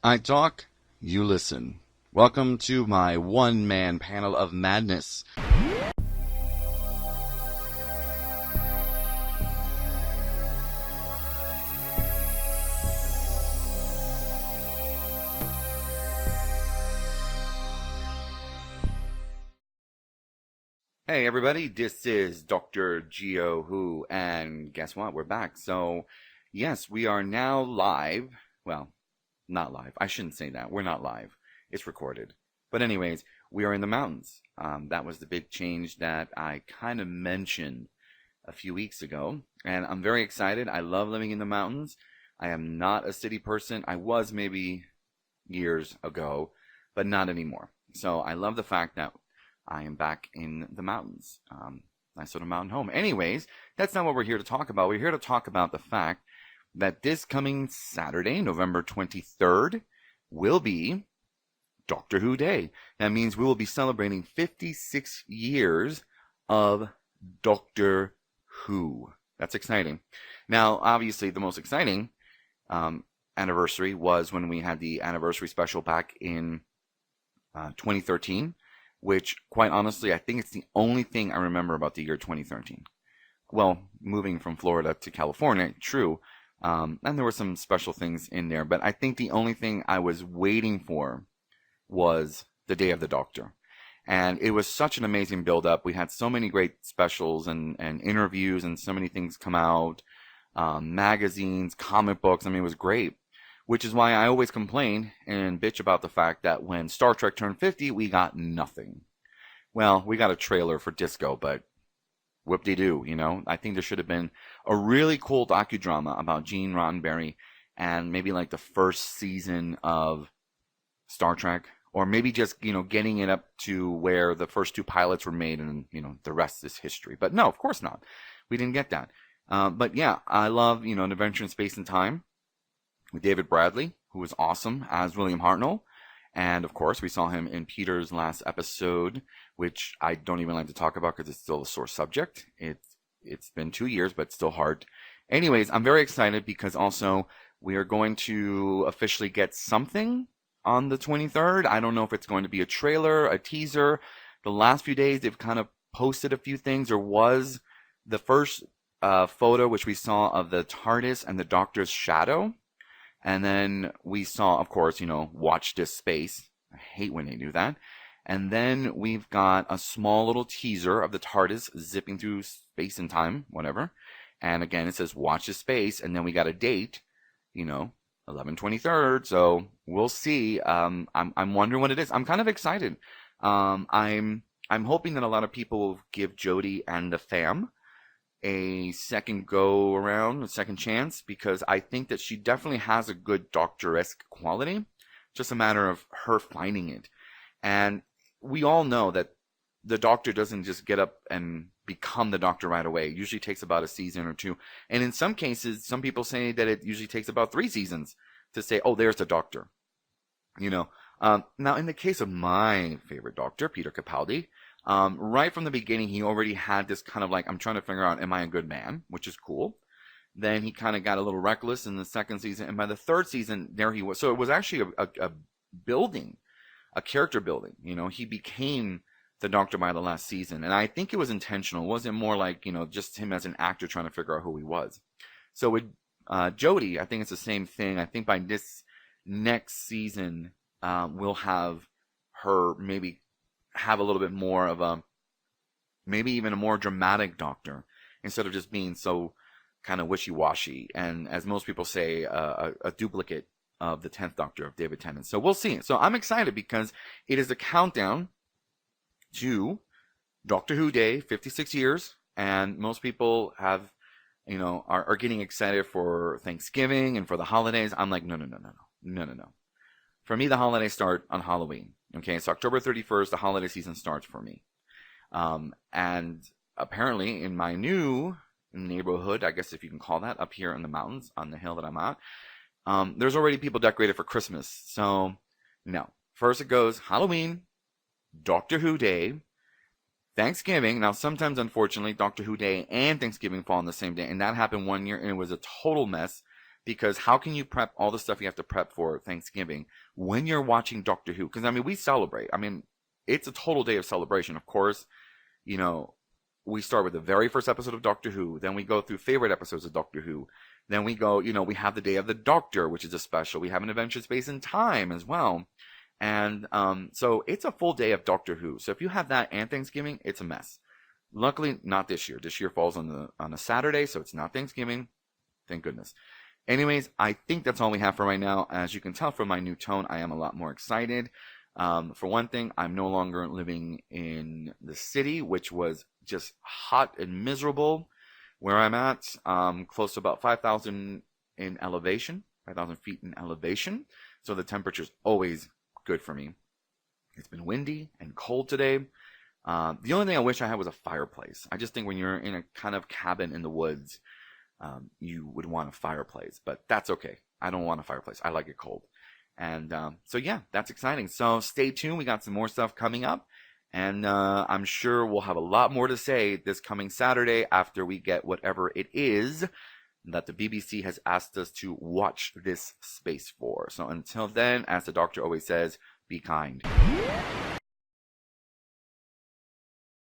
I talk, you listen. Welcome to my one-man panel of madness. Hey everybody, this is Dr. Gio Who, and guess what? We're back. So, yes, we are now live. Well, not live. I shouldn't say that. We're not live. It's recorded. But anyways, we are in the mountains. That was the big change that I kind of mentioned a few weeks ago, and I'm very excited. I love living in the mountains. I am not a city person. I was maybe years ago, but not anymore. So I love the fact that I am back in the mountains. Nice little mountain home. Anyways, that's not what we're here to talk about. We're here to talk about the fact that this coming Saturday, November 23rd, will be Doctor Who Day. That means we will be celebrating 56 years of Doctor Who. That's exciting. Now, obviously, the most exciting anniversary was when we had the anniversary special back in 2013. Which, quite honestly, I think it's the only thing I remember about the year 2013. Well, moving from Florida to California, true, and there were some special things in there, but I think the only thing I was waiting for was the Day of the Doctor. And it was such an amazing build-up. We had so many great specials and interviews and so many things come out, magazines, comic books. I mean, it was great. Which is why I always complain and bitch about the fact that when Star Trek turned 50, we got nothing. Well, we got a trailer for Disco, but whoop-de-doo, you know? I think there should have been a really cool docudrama about Gene Roddenberry and maybe like the first season of Star Trek. Or maybe just, getting it up to where the first two pilots were made and, the rest is history. But no, of course not. We didn't get that. But yeah, I love, An Adventure in Space and Time. With David Bradley, who was awesome as William Hartnell. And of course, we saw him in Peter's last episode, which I don't even like to talk about because it's still a sore subject. It's been 2 years, but still hard. Anyways, I'm very excited because also we are going to officially get something on the 23rd. I don't know if it's going to be a trailer, a teaser. The last few days, they've kind of posted a few things. There was the first photo, which we saw of the TARDIS and the Doctor's shadow. And then we saw, of course, watch this space. I hate when they do that. And then we've got a small little teaser of the TARDIS zipping through space and time, whatever. And again, it says watch this space. And then we got a date, 11/23rd. So we'll see. I'm wondering what it is. I'm kind of excited. I'm hoping that a lot of people will give Jodie and the fam a second go around, a second chance, because I think that she definitely has a good Doctor-esque quality. Just a matter of her finding it. And we all know that the Doctor doesn't just get up and become the Doctor right away. It usually takes about a season or two. And in some cases, some people say that it usually takes about 3 seasons to say, oh, there's the Doctor. Now, in the case of my favorite Doctor, Peter Capaldi, right from the beginning, he already had this kind of like, I'm trying to figure out, am I a good man? Which is cool. Then he kind of got a little reckless in the second season. And by the third season, there he was. So it was actually a building, a character building. He became the Doctor by the last season. And I think it was intentional. It wasn't more like, just him as an actor trying to figure out who he was. So with Jodie, I think it's the same thing. I think by this next season, we'll have her maybe have a little bit more of a, maybe even a more dramatic Doctor, instead of just being so kind of wishy-washy, and as most people say, a duplicate of the 10th Doctor of David Tennant. So we'll see. So I'm excited because it is a countdown to Doctor Who Day, 56 years, and most people have, are getting excited for Thanksgiving and for the holidays. I'm like, no. For me, the holidays start on Halloween. Okay, it's October 31st. The holiday season starts for me. And apparently in my new neighborhood, I guess if you can call that, up here in the mountains on the hill that I'm at, there's already people decorated for Christmas. So, no. First it goes Halloween, Doctor Who Day, Thanksgiving. Now, sometimes, unfortunately, Doctor Who Day and Thanksgiving fall on the same day. And that happened one year, and it was a total mess. because how can you prep all the stuff you have to prep for Thanksgiving when you're watching Doctor Who? Because I mean, we celebrate. I mean, it's a total day of celebration. Of course, you know, we start with the very first episode of Doctor Who, then we go through favorite episodes of Doctor Who, then we go, we have the Day of the Doctor, which is a special. We have an Adventure Space and Time as well. And so it's a full day of Doctor Who. So if you have that and Thanksgiving, it's a mess. Luckily, not this year. This year falls on a Saturday, so it's not Thanksgiving. Thank goodness. Anyways, I think that's all we have for right now. As you can tell from my new tone, I am a lot more excited. For one thing, I'm no longer living in the city, which was just hot and miserable. Where I'm at, close to about 5,000 in elevation, 5,000 feet in elevation. So the temperature's always good for me. It's been windy and cold today. The only thing I wish I had was a fireplace. I just think when you're in a kind of cabin in the woods, you would want a fireplace, but that's okay. I don't want a fireplace. I like it cold. And so yeah, that's exciting. So stay tuned. We got some more stuff coming up. And I'm sure we'll have a lot more to say this coming Saturday after we get whatever it is that the BBC has asked us to watch this space for. So until then, as the doctor always says, be kind.